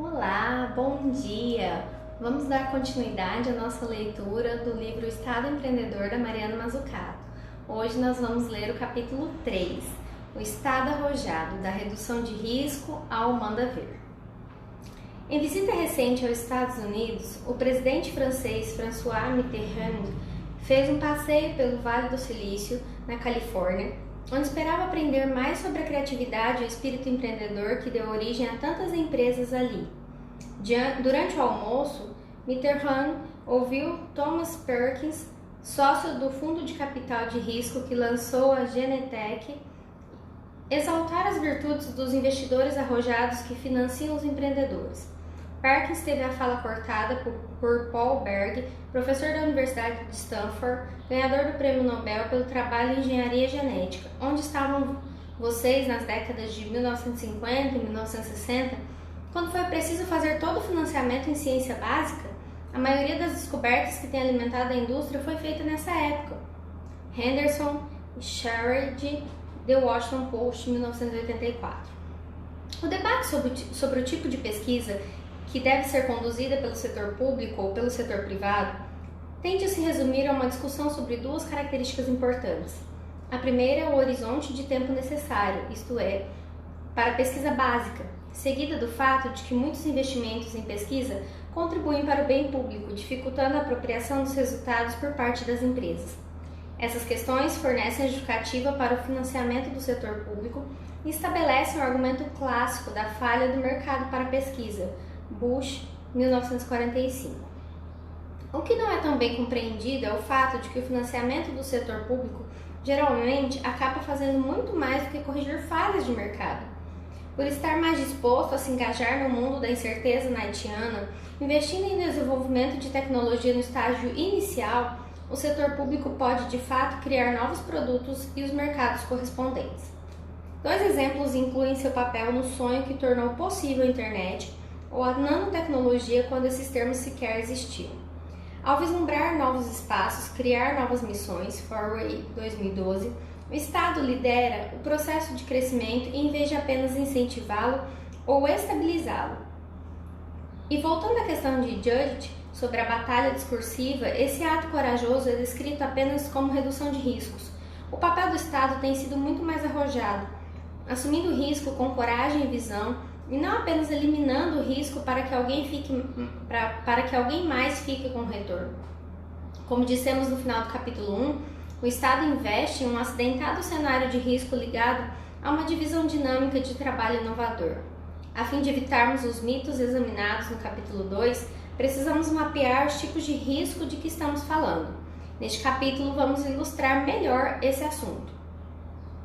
Olá, bom dia! Vamos dar continuidade à nossa leitura do livro O Estado Empreendedor da Mariana Mazzucato. Hoje nós vamos ler o capítulo 3, O Estado Arrojado, da redução de risco ao manda ver. Em visita recente aos Estados Unidos, o presidente francês François Mitterrand fez um passeio pelo Vale do Silício, na Califórnia, onde esperava aprender mais sobre a criatividade e o espírito empreendedor que deu origem a tantas empresas ali. Durante o almoço, Mitterrand ouviu Thomas Perkins, sócio do fundo de capital de risco que lançou a Genentech, exaltar as virtudes dos investidores arrojados que financiam os empreendedores. Perkins teve a fala cortada por Paul Berg, professor da Universidade de Stanford, ganhador do Prêmio Nobel pelo trabalho em engenharia genética. Onde estavam vocês nas décadas de 1950 e 1960, quando foi preciso fazer todo o financiamento em ciência básica? A maioria das descobertas que tem alimentado a indústria foi feita nessa época. Henderson e Sherrod, The Washington Post, 1984. O debate sobre o tipo de pesquisa que deve ser conduzida pelo setor público ou pelo setor privado, tende a se resumir a uma discussão sobre duas características importantes. A primeira é o horizonte de tempo necessário, isto é, para a pesquisa básica, seguida do fato de que muitos investimentos em pesquisa contribuem para o bem público, dificultando a apropriação dos resultados por parte das empresas. Essas questões fornecem a justificativa para o financiamento do setor público e estabelecem o argumento clássico da falha do mercado para a pesquisa, Bush, 1945. O que não é tão bem compreendido é o fato de que o financiamento do setor público geralmente acaba fazendo muito mais do que corrigir falhas de mercado. Por estar mais disposto a se engajar no mundo da incerteza knightiana, investindo em desenvolvimento de tecnologia no estágio inicial, o setor público pode de fato criar novos produtos e os mercados correspondentes. Dois exemplos incluem seu papel no sonho que tornou possível a internet ou a nanotecnologia quando esses termos sequer existiam. Ao vislumbrar novos espaços, criar novas missões, Forward 2012, o Estado lidera o processo de crescimento em vez de apenas incentivá-lo ou estabilizá-lo. E voltando à questão de Judge sobre a batalha discursiva, esse ato corajoso é descrito apenas como redução de riscos. O papel do Estado tem sido muito mais arrojado, assumindo o risco com coragem e visão, e não apenas eliminando o risco para que alguém mais fique com o retorno. Como dissemos no final do capítulo 1, o Estado investe em um acidentado cenário de risco ligado a uma divisão dinâmica de trabalho inovador. A fim de evitarmos os mitos examinados no capítulo 2, precisamos mapear os tipos de risco de que estamos falando. Neste capítulo, vamos ilustrar melhor esse assunto.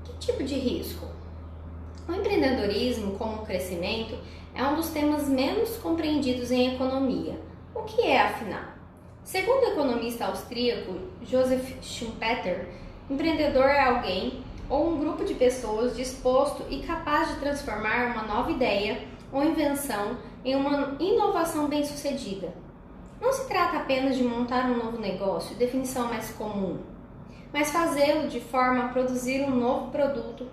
Que tipo de risco? O empreendedorismo, como o crescimento, é um dos temas menos compreendidos em economia. O que é, afinal? Segundo o economista austríaco Joseph Schumpeter, empreendedor é alguém ou um grupo de pessoas disposto e capaz de transformar uma nova ideia ou invenção em uma inovação bem-sucedida. Não se trata apenas de montar um novo negócio, definição mais comum, mas fazê-lo de forma a produzir um novo produto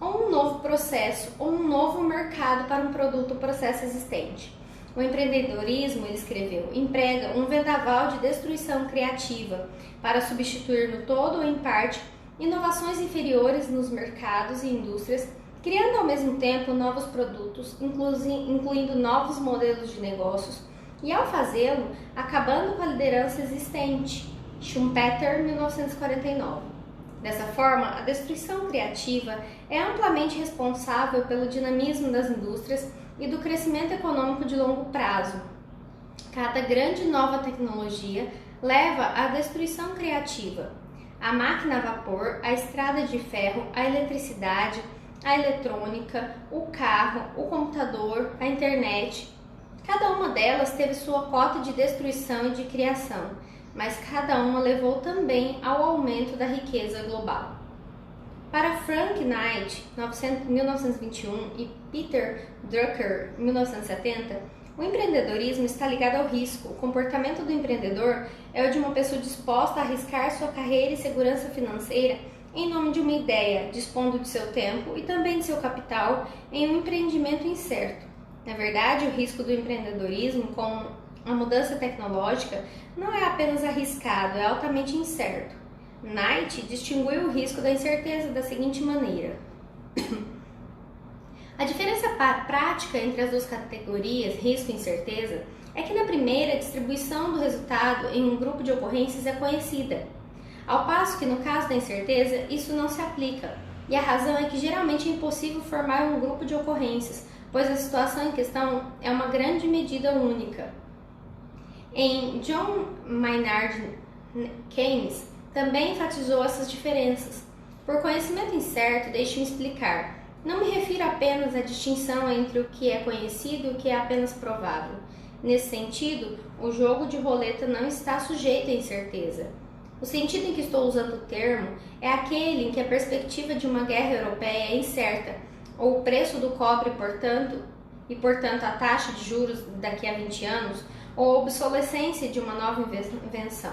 ou um novo processo, ou um novo mercado para um produto ou processo existente. O empreendedorismo, ele escreveu, emprega um vendaval de destruição criativa para substituir no todo ou em parte inovações inferiores nos mercados e indústrias, criando ao mesmo tempo novos produtos, incluindo novos modelos de negócios, e ao fazê-lo, acabando com a liderança existente. Schumpeter, 1949. Dessa forma, a destruição criativa é amplamente responsável pelo dinamismo das indústrias e do crescimento econômico de longo prazo. Cada grande nova tecnologia leva à destruição criativa. A máquina a vapor, a estrada de ferro, a eletricidade, a eletrônica, o carro, o computador, a internet. Cada uma delas teve sua cota de destruição e de criação, mas cada uma levou também ao aumento da riqueza global. Para Frank Knight, 1921, e Peter Drucker, 1970, o empreendedorismo está ligado ao risco. O comportamento do empreendedor é o de uma pessoa disposta a arriscar sua carreira e segurança financeira em nome de uma ideia, dispondo de seu tempo e também de seu capital em um empreendimento incerto. Na verdade, o risco do empreendedorismo com a mudança tecnológica não é apenas arriscado, é altamente incerto. Knight distinguiu o risco da incerteza da seguinte maneira: a diferença prática entre as duas categorias, risco e incerteza, é que na primeira, a distribuição do resultado em um grupo de ocorrências é conhecida, ao passo que no caso da incerteza, isso não se aplica, e a razão é que geralmente é impossível formar um grupo de ocorrências, pois a situação em questão é uma grande medida única. Em John Maynard Keynes, também enfatizou essas diferenças. Por conhecimento incerto, deixe-me explicar. Não me refiro apenas à distinção entre o que é conhecido e o que é apenas provável. Nesse sentido, o jogo de roleta não está sujeito à incerteza. O sentido em que estou usando o termo é aquele em que a perspectiva de uma guerra europeia é incerta, ou o preço do cobre, portanto a taxa de juros daqui a 20 anos, ou a obsolescência de uma nova invenção.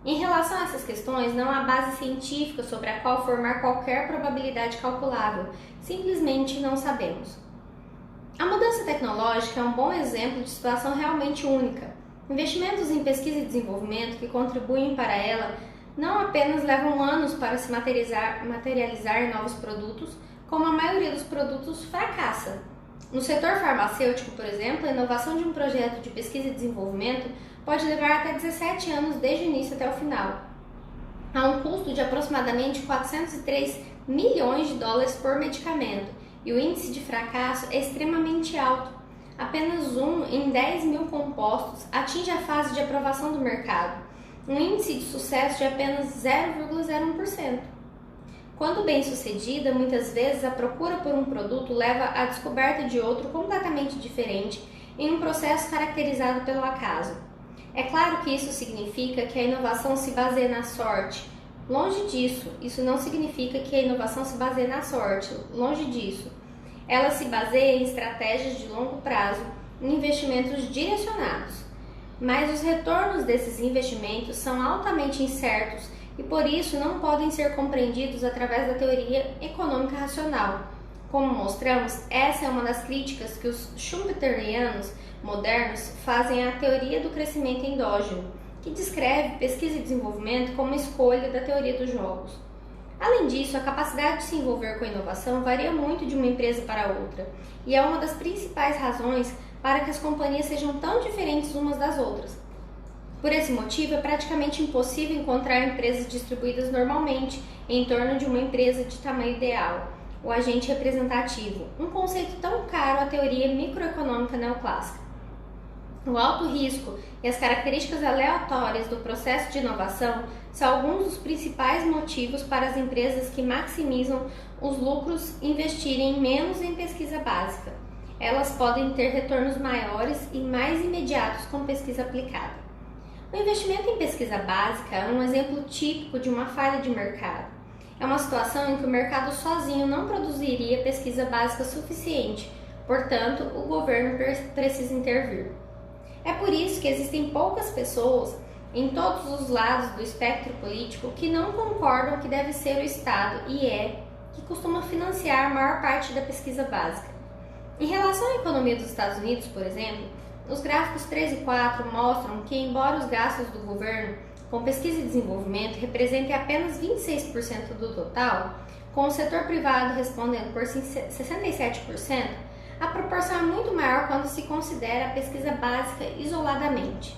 Em relação a essas questões, não há base científica sobre a qual formar qualquer probabilidade calculável, simplesmente não sabemos. A mudança tecnológica é um bom exemplo de situação realmente única. Investimentos em pesquisa e desenvolvimento que contribuem para ela não apenas levam anos para se materializar em novos produtos, como a maioria dos produtos fracassa. No setor farmacêutico, por exemplo, a inovação de um projeto de pesquisa e desenvolvimento pode levar até 17 anos desde o início até o final. Há um custo de aproximadamente 403 milhões de dólares por medicamento e o índice de fracasso é extremamente alto. Apenas 1 em 10 mil compostos atinge a fase de aprovação do mercado, um índice de sucesso de apenas 0,01%. Quando bem sucedida, muitas vezes a procura por um produto leva à descoberta de outro completamente diferente em um processo caracterizado pelo acaso. É claro que isso significa que a inovação se baseia na sorte. Longe disso, isso não significa que a inovação se baseia na sorte. Longe disso. Ela se baseia em estratégias de longo prazo, em investimentos direcionados. Mas os retornos desses investimentos são altamente incertos e por isso não podem ser compreendidos através da teoria econômica racional. Como mostramos, essa é uma das críticas que os schumpeterianos modernos fazem à teoria do crescimento endógeno, que descreve pesquisa e desenvolvimento como escolha da teoria dos jogos. Além disso, a capacidade de se envolver com a inovação varia muito de uma empresa para outra, e é uma das principais razões para que as companhias sejam tão diferentes umas das outras. Por esse motivo, é praticamente impossível encontrar empresas distribuídas normalmente em torno de uma empresa de tamanho ideal, o agente representativo, um conceito tão caro à teoria microeconômica neoclássica. O alto risco e as características aleatórias do processo de inovação são alguns dos principais motivos para as empresas que maximizam os lucros investirem menos em pesquisa básica. Elas podem ter retornos maiores e mais imediatos com pesquisa aplicada. O investimento em pesquisa básica é um exemplo típico de uma falha de mercado. É uma situação em que o mercado sozinho não produziria pesquisa básica suficiente, portanto, o governo precisa intervir. É por isso que existem poucas pessoas em todos os lados do espectro político que não concordam que deve ser o Estado que costuma financiar a maior parte da pesquisa básica. Em relação à economia dos Estados Unidos, por exemplo, os gráficos 3 e 4 mostram que, embora os gastos do governo com pesquisa e desenvolvimento representem apenas 26% do total, com o setor privado respondendo por 67%, a proporção é muito maior quando se considera a pesquisa básica isoladamente.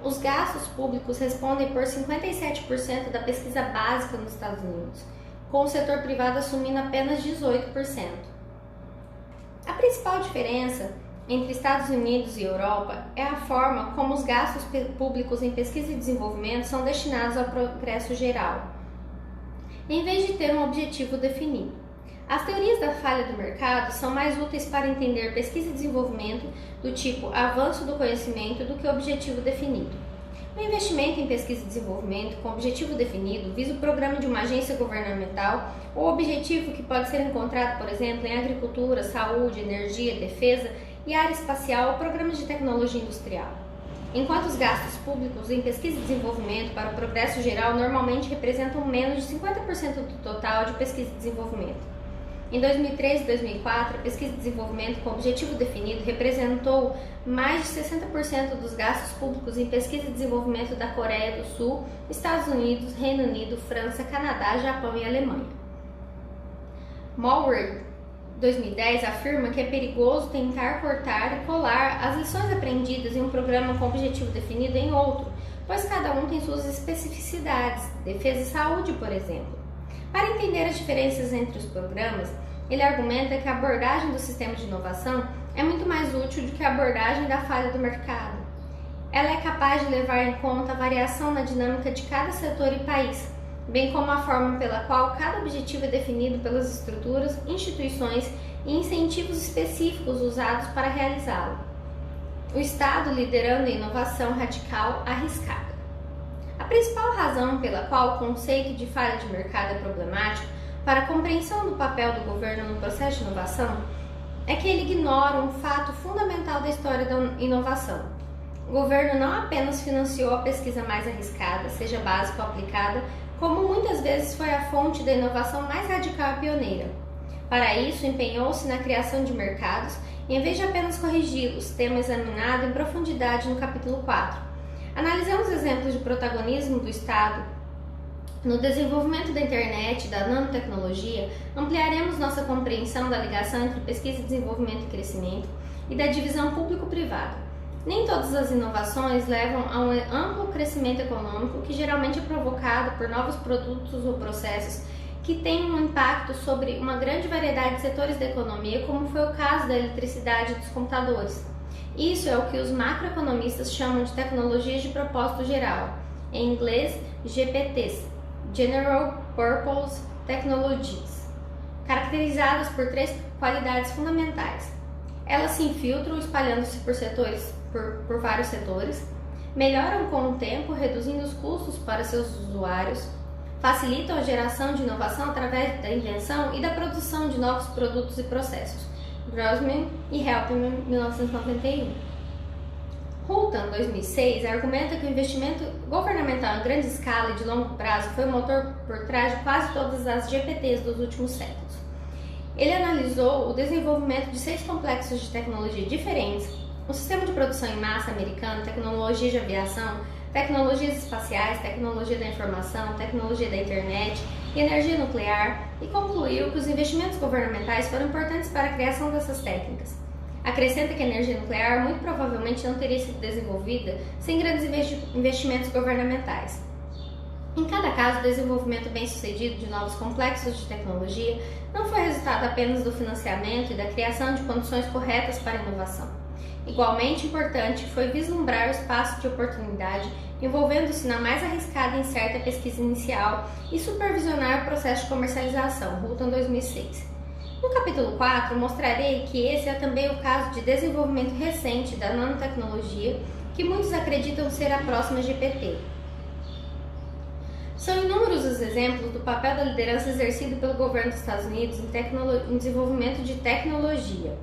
Os gastos públicos respondem por 57% da pesquisa básica nos Estados Unidos, com o setor privado assumindo apenas 18%. A principal diferença entre Estados Unidos e Europa é a forma como os gastos públicos em pesquisa e desenvolvimento são destinados ao progresso geral, em vez de ter um objetivo definido. As teorias da falha do mercado são mais úteis para entender pesquisa e desenvolvimento do tipo avanço do conhecimento do que objetivo definido. O investimento em pesquisa e desenvolvimento com objetivo definido visa o programa de uma agência governamental ou objetivo que pode ser encontrado, por exemplo, em agricultura, saúde, energia, defesa e área espacial ou programas de tecnologia industrial. Enquanto os gastos públicos em pesquisa e desenvolvimento para o progresso geral normalmente representam menos de 50% do total de pesquisa e desenvolvimento. Em 2003 e 2004, a pesquisa e desenvolvimento com objetivo definido representou mais de 60% dos gastos públicos em pesquisa e desenvolvimento da Coreia do Sul, Estados Unidos, Reino Unido, França, Canadá, Japão e Alemanha. Malware 2010 afirma que é perigoso tentar cortar e colar as lições aprendidas em um programa com objetivo definido em outro, pois cada um tem suas especificidades, defesa e saúde, por exemplo. Para entender as diferenças entre os programas, ele argumenta que a abordagem do sistema de inovação é muito mais útil do que a abordagem da falha do mercado. Ela é capaz de levar em conta a variação na dinâmica de cada setor e país, bem como a forma pela qual cada objetivo é definido pelas estruturas, instituições e incentivos específicos usados para realizá-lo. O Estado liderando a inovação radical arriscada. A principal razão pela qual o conceito de falha de mercado é problemático para a compreensão do papel do governo no processo de inovação é que ele ignora um fato fundamental da história da inovação. O governo não apenas financiou a pesquisa mais arriscada, seja básica ou aplicada, como muitas vezes foi a fonte da inovação mais radical e pioneira. Para isso, empenhou-se na criação de mercados e, em vez de apenas corrigi-los, tema examinado em profundidade no capítulo 4. Analisamos exemplos de protagonismo do Estado no desenvolvimento da internet e da nanotecnologia, ampliaremos nossa compreensão da ligação entre pesquisa, desenvolvimento e crescimento e da divisão público-privada. Nem todas as inovações levam a um amplo crescimento econômico que geralmente é provocado por novos produtos ou processos que têm um impacto sobre uma grande variedade de setores da economia, como foi o caso da eletricidade e dos computadores. Isso é o que os macroeconomistas chamam de tecnologias de propósito geral, em inglês GPTs, General Purpose Technologies, caracterizadas por 3 qualidades fundamentais. Elas se infiltram espalhando-se por vários setores, melhoram com o tempo, reduzindo os custos para seus usuários, facilitam a geração de inovação através da invenção e da produção de novos produtos e processos. Grossman e Helpman, 1991. Houghton, 2006, argumenta que o investimento governamental em grande escala e de longo prazo foi o motor por trás de quase todas as GPTs dos últimos séculos. Ele analisou o desenvolvimento de 6 complexos de tecnologia diferentes: o sistema de produção em massa americano, tecnologia de aviação, tecnologias espaciais, tecnologia da informação, tecnologia da internet e energia nuclear, e concluiu que os investimentos governamentais foram importantes para a criação dessas técnicas. Acrescenta que a energia nuclear muito provavelmente não teria sido desenvolvida sem grandes investimentos governamentais. Em cada caso, o desenvolvimento bem-sucedido de novos complexos de tecnologia não foi resultado apenas do financiamento e da criação de condições corretas para a inovação. Igualmente importante foi vislumbrar o espaço de oportunidade, envolvendo-se na mais arriscada e incerta pesquisa inicial e supervisionar o processo de comercialização, Houghton, 2006. No capítulo 4, mostrarei que esse é também o caso de desenvolvimento recente da nanotecnologia, que muitos acreditam ser a próxima GPT. São inúmeros os exemplos do papel da liderança exercido pelo governo dos Estados Unidos em desenvolvimento de tecnologia.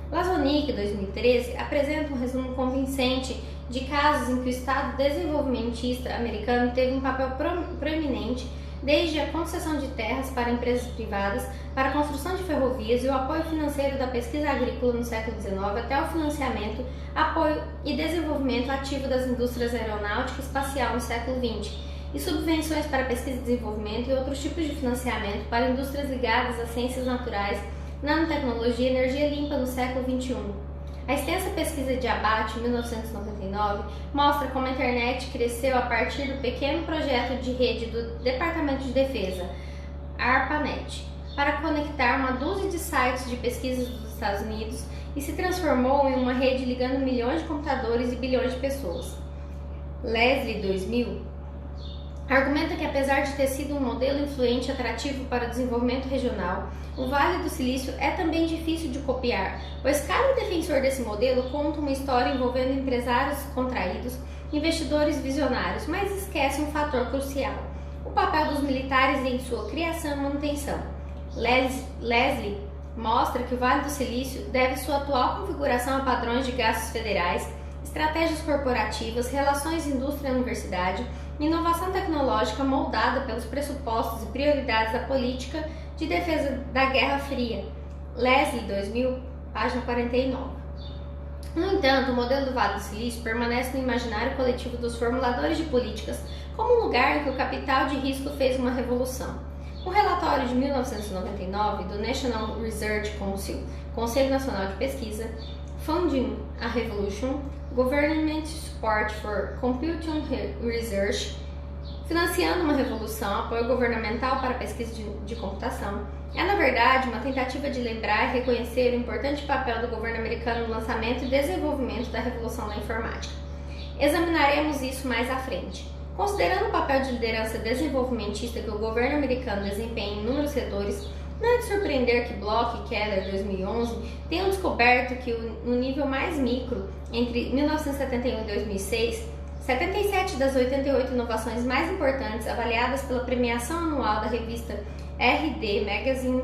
Lazonick, 2013, apresenta um resumo convincente de casos em que o Estado desenvolvimentista americano teve um papel proeminente, desde a concessão de terras para empresas privadas, para a construção de ferrovias e o apoio financeiro da pesquisa agrícola no século XIX até o financiamento, apoio e desenvolvimento ativo das indústrias aeronáutica e espacial no século XX, e subvenções para pesquisa e desenvolvimento e outros tipos de financiamento para indústrias ligadas às ciências naturais, nanotecnologia e energia limpa no século XXI. A extensa pesquisa de Abate, 1999, mostra como a internet cresceu a partir do pequeno projeto de rede do Departamento de Defesa, ARPANET, para conectar uma dúzia de sites de pesquisas dos Estados Unidos e se transformou em uma rede ligando milhões de computadores e bilhões de pessoas. Leslie, 2000, argumenta que, apesar de ter sido um modelo influente e atrativo para o desenvolvimento regional, o Vale do Silício é também difícil de copiar, pois cada defensor desse modelo conta uma história envolvendo empresários contraídos, investidores visionários, mas esquece um fator crucial: o papel dos militares em sua criação e manutenção. Leslie mostra que o Vale do Silício deve sua atual configuração a padrões de gastos federais, estratégias corporativas, relações indústria-universidade, inovação tecnológica moldada pelos pressupostos e prioridades da política de Defesa da Guerra Fria, Leslie 2000, página 49. No entanto, o modelo do Vale do Silício permanece no imaginário coletivo dos formuladores de políticas como um lugar em que o capital de risco fez uma revolução. Um relatório de 1999 do National Research Council, Conselho Nacional de Pesquisa, Funding a Revolution, Government Support for Computing Research, financiando uma revolução, apoio governamental para a pesquisa de computação, é na verdade uma tentativa de lembrar e reconhecer o importante papel do governo americano no lançamento e desenvolvimento da revolução da informática. Examinaremos isso mais à frente. Considerando o papel de liderança desenvolvimentista que o governo americano desempenha em inúmeros setores, não é de surpreender que Bloch e Keller, 2011, tenham descoberto que no nível mais micro, entre 1971 e 2006, 77 das 88 inovações mais importantes avaliadas pela premiação anual da revista RD Magazine,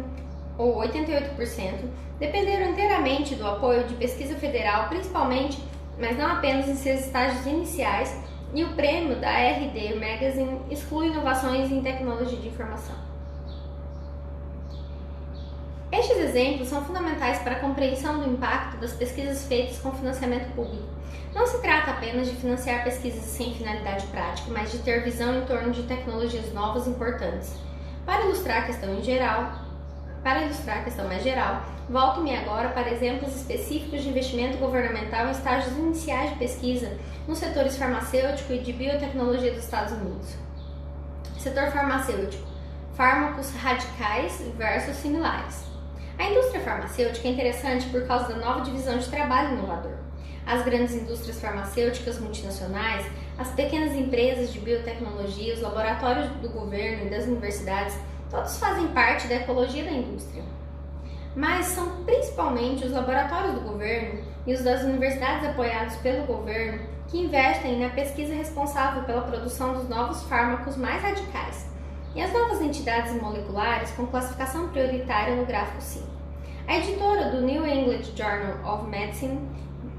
ou 88%, dependeram inteiramente do apoio de pesquisa federal, principalmente, mas não apenas em seus estágios iniciais, e o prêmio da RD Magazine exclui inovações em tecnologia de informação. Estes exemplos são fundamentais para a compreensão do impacto das pesquisas feitas com financiamento público. Não se trata apenas de financiar pesquisas sem finalidade prática, mas de ter visão em torno de tecnologias novas e importantes. Para ilustrar a questão mais geral, volto-me agora para exemplos específicos de investimento governamental em estágios iniciais de pesquisa nos setores farmacêutico e de biotecnologia dos Estados Unidos. Setor farmacêutico: fármacos radicais versus similares. A indústria farmacêutica é interessante por causa da nova divisão de trabalho inovador. As grandes indústrias farmacêuticas multinacionais, as pequenas empresas de biotecnologia, os laboratórios do governo e das universidades, todos fazem parte da ecologia da indústria. Mas são principalmente os laboratórios do governo e os das universidades apoiados pelo governo que investem na pesquisa responsável pela produção dos novos fármacos mais radicais e as novas entidades moleculares com classificação prioritária no gráfico 5. A editora do New England Journal of Medicine,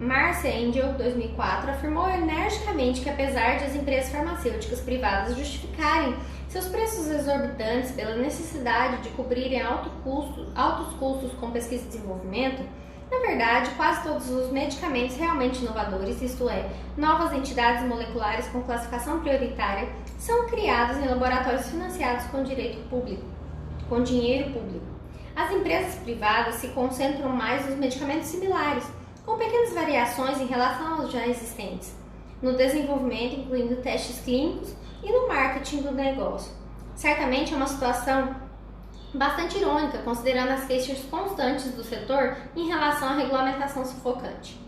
Marcia Angel, 2004, afirmou energicamente que apesar de as empresas farmacêuticas privadas justificarem seus preços exorbitantes pela necessidade de cobrirem altos custos com pesquisa e desenvolvimento, na verdade, quase todos os medicamentos realmente inovadores, isto é, novas entidades moleculares com classificação prioritária, são criados em laboratórios financiados com dinheiro público. As empresas privadas se concentram mais nos medicamentos similares, com pequenas variações em relação aos já existentes, no desenvolvimento, incluindo testes clínicos, e no marketing do negócio. Certamente é uma situação bastante irônica, considerando as queixas constantes do setor em relação à regulamentação sufocante.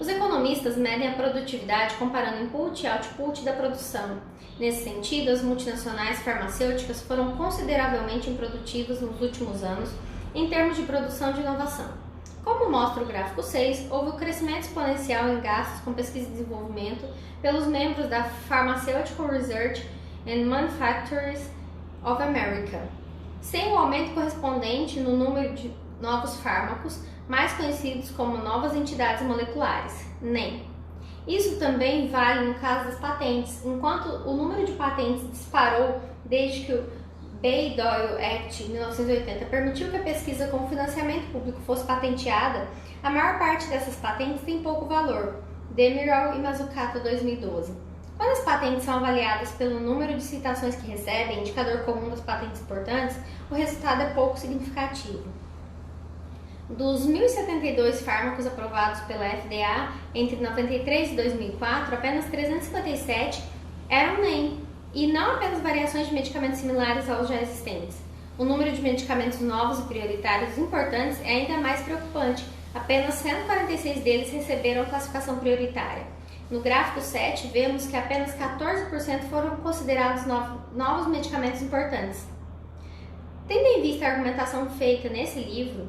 Os economistas medem a produtividade comparando input e output da produção. Nesse sentido, as multinacionais farmacêuticas foram consideravelmente improdutivas nos últimos anos em termos de produção de inovação. Como mostra o gráfico 6, houve um crescimento exponencial em gastos com pesquisa e desenvolvimento pelos membros da Pharmaceutical Research and Manufacturers of America, sem o aumento correspondente no número de novos fármacos, mais conhecidos como novas entidades moleculares, NEM. Isso também vale no caso das patentes. Enquanto o número de patentes disparou desde que o Bayh-Dole Act, 1980, permitiu que a pesquisa com financiamento público fosse patenteada, a maior parte dessas patentes tem pouco valor. Demirel e Mazzucato, 2012. Quando as patentes são avaliadas pelo número de citações que recebem, indicador comum das patentes importantes, o resultado é pouco significativo. Dos 1.072 fármacos aprovados pela FDA entre 1993 e 2004, apenas 357 eram NEM, e não apenas variações de medicamentos similares aos já existentes. O número de medicamentos novos e prioritários importantes é ainda mais preocupante. Apenas 146 deles receberam classificação prioritária. No gráfico 7, vemos que apenas 14% foram considerados novos medicamentos importantes. Tendo em vista a argumentação feita nesse livro,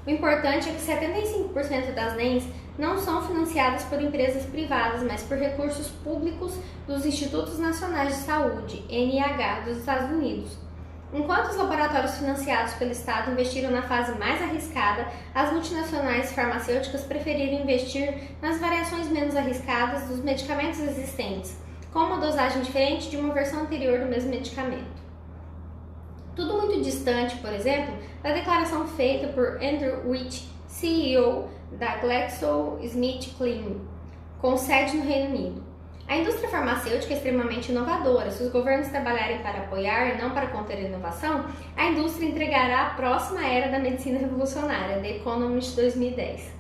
o importante é que 75% das NEMs não são financiadas por empresas privadas, mas por recursos públicos dos Institutos Nacionais de Saúde, NIH, dos Estados Unidos. Enquanto os laboratórios financiados pelo Estado investiram na fase mais arriscada, as multinacionais farmacêuticas preferiram investir nas variações menos arriscadas dos medicamentos existentes, com uma dosagem diferente de uma versão anterior do mesmo medicamento. Tudo muito distante, por exemplo, da declaração feita por Andrew Witt, CEO da GlaxoSmithKline, com sede no Reino Unido. A indústria farmacêutica é extremamente inovadora. Se os governos trabalharem para apoiar e não para conter a inovação, a indústria entregará a próxima era da medicina revolucionária, The Economist 2010.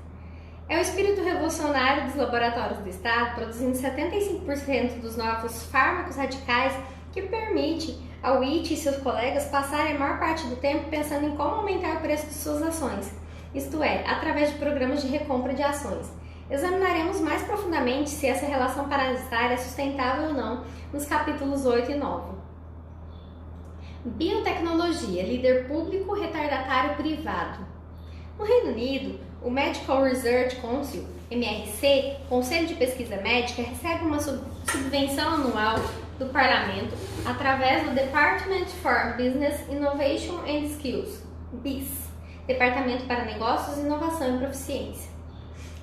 É o espírito revolucionário dos laboratórios do Estado, produzindo 75% dos novos fármacos radicais, que permite ao Witt e seus colegas passarem a maior parte do tempo pensando em como aumentar o preço de suas ações, isto é, através de programas de recompra de ações. Examinaremos mais profundamente se essa relação parasitária é sustentável ou não nos capítulos 8 e 9. Biotecnologia, líder público, retardatário privado. No Reino Unido, o Medical Research Council, MRC, Conselho de Pesquisa Médica, recebe uma subvenção anual do Parlamento através do Department for Business, Innovation and Skills, BIS, Departamento para Negócios, Inovação e Proficiência.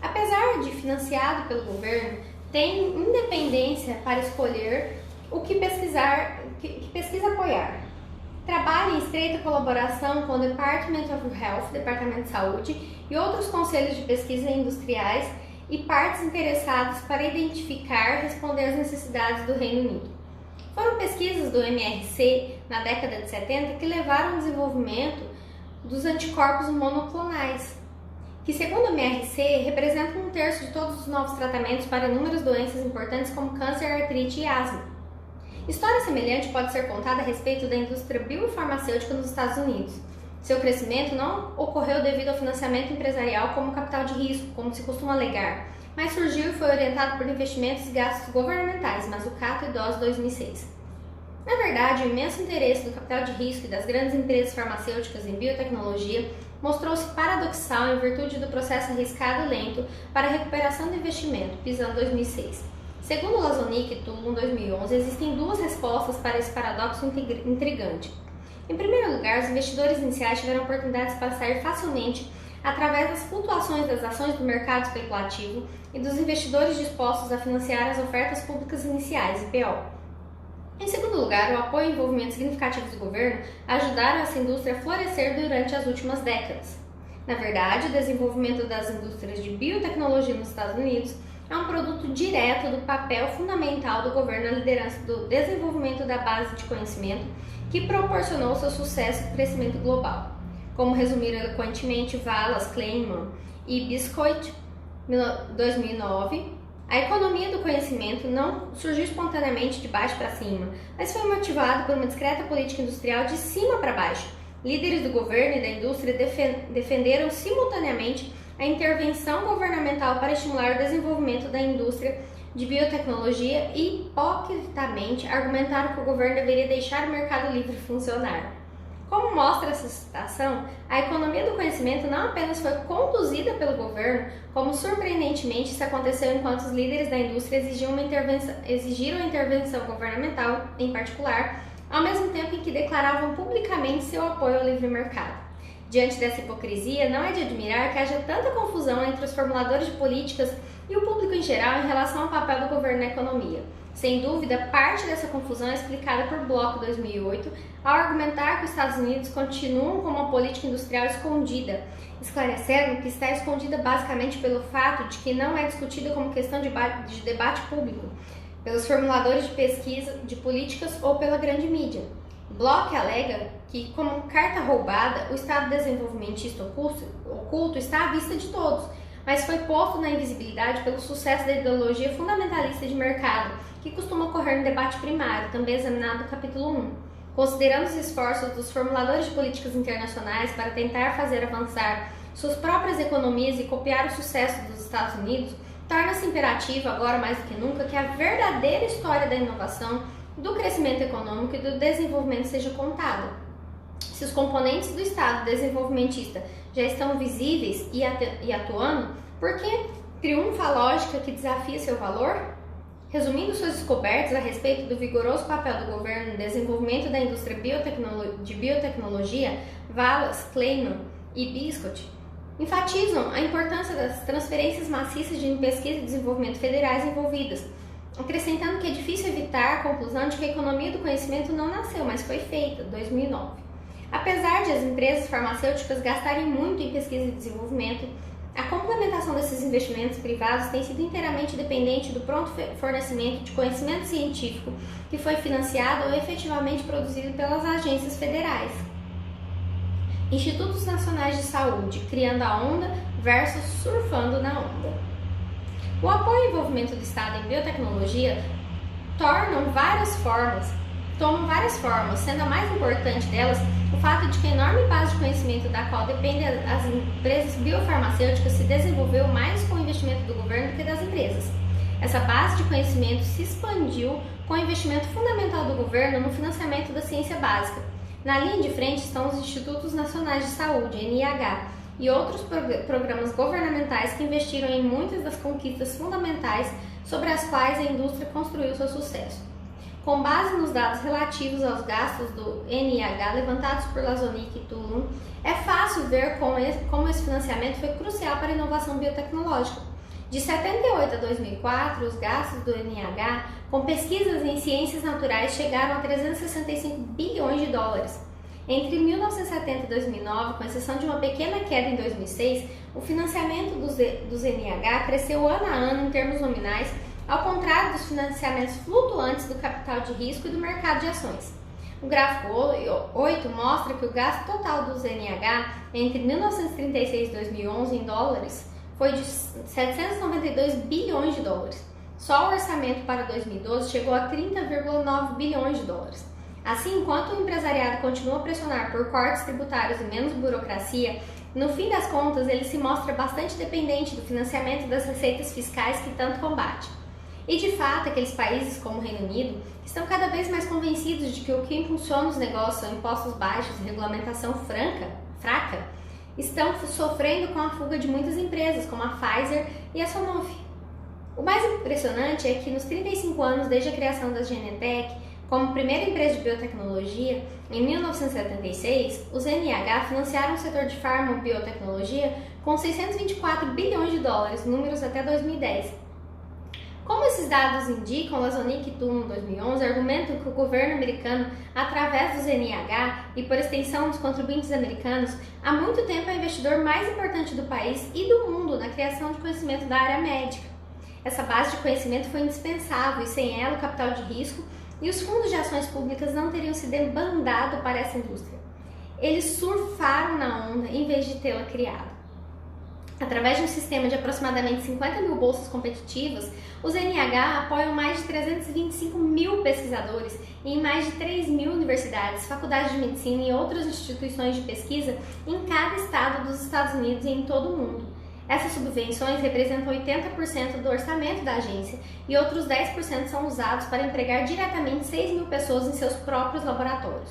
Apesar de financiado pelo governo, tem independência para escolher o que pesquisa apoiar. Trabalha em estreita colaboração com o Department of Health, Departamento de Saúde, e outros conselhos de pesquisa industriais e partes interessadas para identificar e responder às necessidades do Reino Unido. Foram pesquisas do MRC na década de 70 que levaram ao desenvolvimento dos anticorpos monoclonais, que, segundo o MRC, representam 1/3 de todos os novos tratamentos para inúmeras doenças importantes como câncer, artrite e asma. História semelhante pode ser contada a respeito da indústria biofarmacêutica nos Estados Unidos. Seu crescimento não ocorreu devido ao financiamento empresarial como capital de risco, como se costuma alegar, mas surgiu e foi orientado por investimentos e gastos governamentais, Mazzucato e Doss 2006. Na verdade, o imenso interesse do capital de risco e das grandes empresas farmacêuticas em biotecnologia mostrou-se paradoxal em virtude do processo arriscado e lento para a recuperação do investimento, PISA 2006. Segundo Lazonick e Tulum 2011, existem duas respostas para esse paradoxo intrigante. Em primeiro lugar, os investidores iniciais tiveram oportunidades para sair facilmente através das flutuações das ações do mercado especulativo e dos investidores dispostos a financiar as ofertas públicas iniciais, IPO. Em segundo lugar, o apoio e envolvimento significativos do governo ajudaram essa indústria a florescer durante as últimas décadas. Na verdade, o desenvolvimento das indústrias de biotecnologia nos Estados Unidos é um produto direto do papel fundamental do governo na liderança do desenvolvimento da base de conhecimento que proporcionou seu sucesso e crescimento global. Como resumiram eloquentemente Wallace, Kleinman e Biscoit, 2009, a economia do conhecimento não surgiu espontaneamente de baixo para cima, mas foi motivada por uma discreta política industrial de cima para baixo. Líderes do governo e da indústria defenderam simultaneamente a intervenção governamental para estimular o desenvolvimento da indústria de biotecnologia e, hipocritamente, argumentaram que o governo deveria deixar o mercado livre funcionar. Como mostra essa citação, a economia do conhecimento não apenas foi conduzida pelo governo, como surpreendentemente isso aconteceu enquanto os líderes da indústria exigiram a intervenção governamental, em particular, ao mesmo tempo em que declaravam publicamente seu apoio ao livre mercado. Diante dessa hipocrisia, não é de admirar que haja tanta confusão entre os formuladores de políticas e o público em geral em relação ao papel do governo na economia. Sem dúvida, parte dessa confusão é explicada por Bloch 2008, ao argumentar que os Estados Unidos continuam com uma política industrial escondida, esclarecendo que está escondida basicamente pelo fato de que não é discutida como questão de debate público, pelos formuladores de pesquisa de políticas ou pela grande mídia. Bloch alega que, como carta roubada, o Estado desenvolvimentista oculto está à vista de todos, mas foi posto na invisibilidade pelo sucesso da ideologia fundamentalista de mercado, que costuma ocorrer no debate primário, também examinado no capítulo 1. Considerando os esforços dos formuladores de políticas internacionais para tentar fazer avançar suas próprias economias e copiar o sucesso dos Estados Unidos, torna-se imperativo, agora mais do que nunca, que a verdadeira história da inovação, do crescimento econômico e do desenvolvimento seja contada. Se os componentes do Estado desenvolvimentista já estão visíveis e atuando, por que triunfa a lógica que desafia seu valor? Resumindo suas descobertas a respeito do vigoroso papel do governo no desenvolvimento da indústria de biotecnologia, Wallace, Kleinman e Biscoit enfatizam a importância das transferências maciças de pesquisa e desenvolvimento federais envolvidas, acrescentando que é difícil evitar a conclusão de que a economia do conhecimento não nasceu, mas foi feita, 2009. Apesar de as empresas farmacêuticas gastarem muito em pesquisa e desenvolvimento, a complementação desses investimentos privados tem sido inteiramente dependente do pronto fornecimento de conhecimento científico que foi financiado ou efetivamente produzido pelas agências federais. Institutos Nacionais de Saúde, criando a onda versus surfando na onda. O apoio e envolvimento do Estado em biotecnologia tomam várias formas, sendo a mais importante delas o fato de que a enorme base de conhecimento da qual dependem as empresas biofarmacêuticas se desenvolveu mais com o investimento do governo do que das empresas. Essa base de conhecimento se expandiu com o investimento fundamental do governo no financiamento da ciência básica. Na linha de frente estão os Institutos Nacionais de Saúde, NIH, e outros programas governamentais que investiram em muitas das conquistas fundamentais sobre as quais a indústria construiu seu sucesso. Com base nos dados relativos aos gastos do NIH levantados por Lazonick e Tulum, é fácil ver como esse financiamento foi crucial para a inovação biotecnológica. De 78 a 2004, os gastos do NIH com pesquisas em ciências naturais chegaram a 365 bilhões de dólares. Entre 1970 e 2009, com exceção de uma pequena queda em 2006, o financiamento dos NIH cresceu ano a ano em termos nominais, ao contrário dos financiamentos flutuantes do capital de risco e do mercado de ações. O gráfico 8 mostra que o gasto total dos NIH entre 1936 e 2011 em dólares foi de 792 bilhões de dólares. Só o orçamento para 2012 chegou a 30,9 bilhões de dólares. Assim, enquanto o empresariado continua a pressionar por cortes tributários e menos burocracia, no fim das contas ele se mostra bastante dependente do financiamento das receitas fiscais que tanto combate. E de fato, aqueles países como o Reino Unido estão cada vez mais convencidos de que o que impulsiona os negócios são impostos baixos e regulamentação fraca, estão sofrendo com a fuga de muitas empresas, como a Pfizer e a Sanofi. O mais impressionante é que nos 35 anos desde a criação da Genentech, como primeira empresa de biotecnologia, em 1976, os NIH financiaram o setor de farmacobiotecnologia com 624 bilhões de dólares, números até 2010. Como esses dados indicam, Lazonick e Tulum, em 2011, argumentam que o governo americano, através dos NIH e por extensão dos contribuintes americanos, há muito tempo é o investidor mais importante do país e do mundo na criação de conhecimento da área médica. Essa base de conhecimento foi indispensável e sem ela o capital de risco e os fundos de ações públicas não teriam se debandado para essa indústria. Eles surfaram na onda em vez de tê-la criado. Através de um sistema de aproximadamente 50 mil bolsas competitivas, os NIH apoiam mais de 325 mil pesquisadores em mais de 3 mil universidades, faculdades de medicina e outras instituições de pesquisa em cada estado dos Estados Unidos e em todo o mundo. Essas subvenções representam 80% do orçamento da agência e outros 10% são usados para empregar diretamente 6 mil pessoas em seus próprios laboratórios.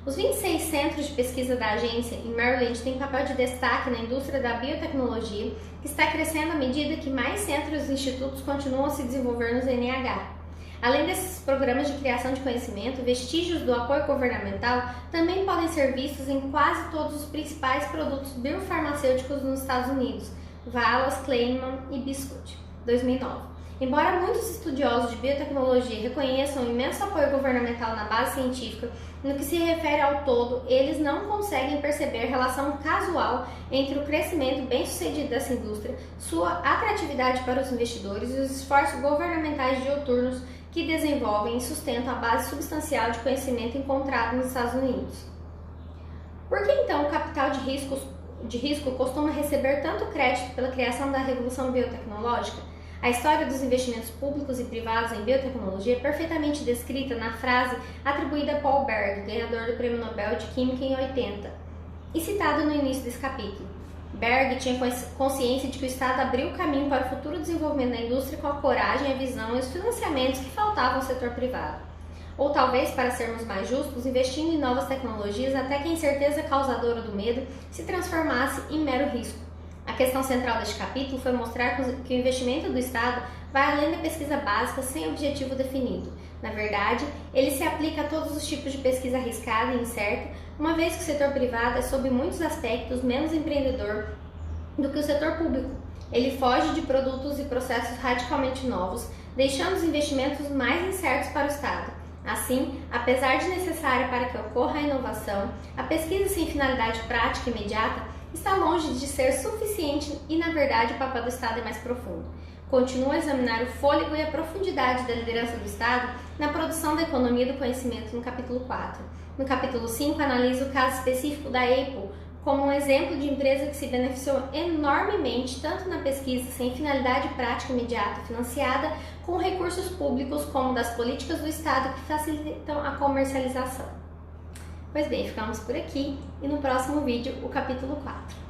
Os 26 centros de pesquisa da agência em Maryland têm papel de destaque na indústria da biotecnologia, que está crescendo à medida que mais centros e institutos continuam a se desenvolver nos NIH. Além desses programas de criação de conhecimento, vestígios do apoio governamental também podem ser vistos em quase todos os principais produtos biofarmacêuticos nos Estados Unidos, Valas, Clayman e Biscuit, 2009. Embora muitos estudiosos de biotecnologia reconheçam o imenso apoio governamental na base científica, no que se refere ao todo, eles não conseguem perceber relação casual entre o crescimento bem-sucedido dessa indústria, sua atratividade para os investidores e os esforços governamentais diuturnos que desenvolvem e sustentam a base substancial de conhecimento encontrado nos Estados Unidos. Por que então o capital de risco costuma receber tanto crédito pela criação da revolução biotecnológica? A história dos investimentos públicos e privados em biotecnologia é perfeitamente descrita na frase atribuída a Paul Berg, ganhador do Prêmio Nobel de Química em 80, e citada no início desse capítulo. Berg tinha consciência de que o Estado abriu o caminho para o futuro desenvolvimento da indústria com a coragem, a visão e os financiamentos que faltavam ao setor privado. Ou talvez, para sermos mais justos, investindo em novas tecnologias até que a incerteza causadora do medo se transformasse em mero risco. A questão central deste capítulo foi mostrar que o investimento do Estado vai além da pesquisa básica sem objetivo definido. Na verdade, ele se aplica a todos os tipos de pesquisa arriscada e incerta, uma vez que o setor privado é, sob muitos aspectos, menos empreendedor do que o setor público. Ele foge de produtos e processos radicalmente novos, deixando os investimentos mais incertos para o Estado. Assim, apesar de necessária para que ocorra a inovação, a pesquisa sem finalidade prática imediata está longe de ser suficiente e, na verdade, o papel do Estado é mais profundo. Continua a examinar o fôlego e a profundidade da liderança do Estado na produção da economia do conhecimento no capítulo 4. No capítulo 5, analisa o caso específico da Apple como um exemplo de empresa que se beneficiou enormemente tanto na pesquisa sem finalidade prática imediata financiada com recursos públicos como das políticas do Estado que facilitam a comercialização. Pois bem, ficamos por aqui e no próximo vídeo o capítulo 4.